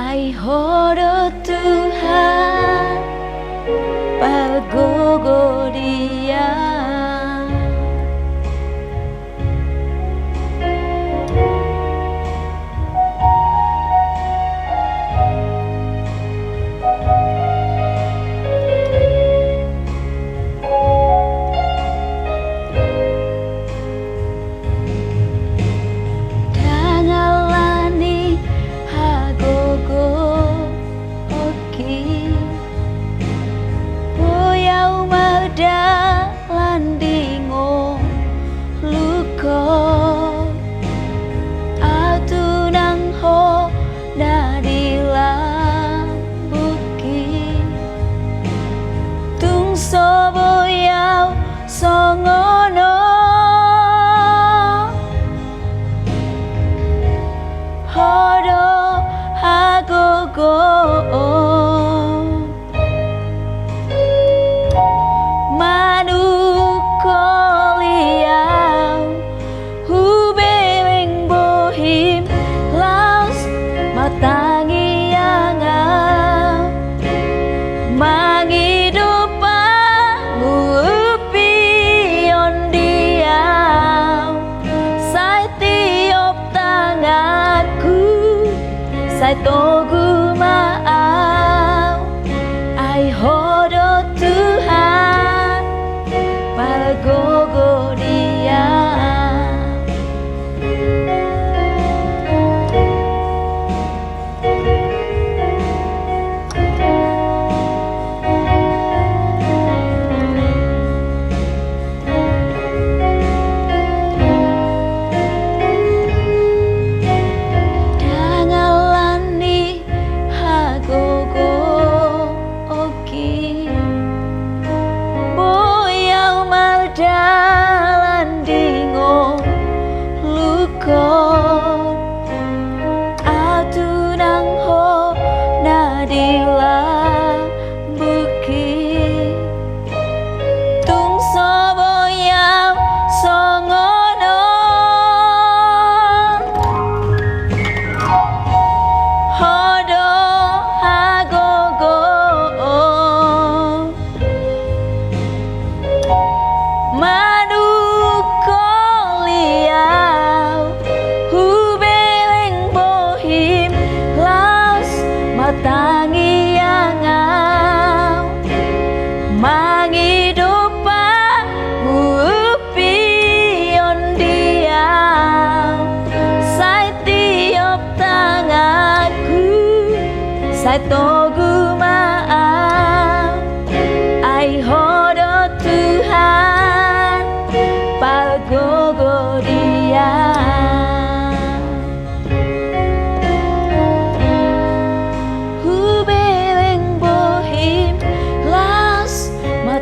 Ai horo Tuhan pagogo Dia. Sai togu maau, ai horo Tuhan pagogo Dia. Dalan dingo lukon atu nang ho nadila bukit tung sobo yang songono hodo hagogo tangi angau mangidupa upion Dia sai tiop tangaku sai togu maau ai horo Tuhan pagogo Dia.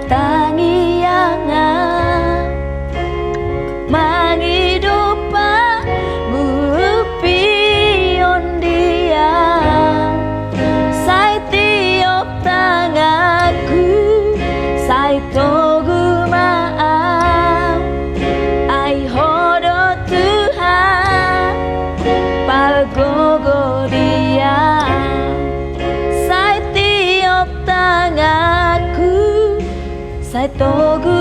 Tangi angau mangidupa ngupion Dia sai tiop tangaku sai togu maau ai horo Tuhan pagogo Dia sai tiop tangaku sai togu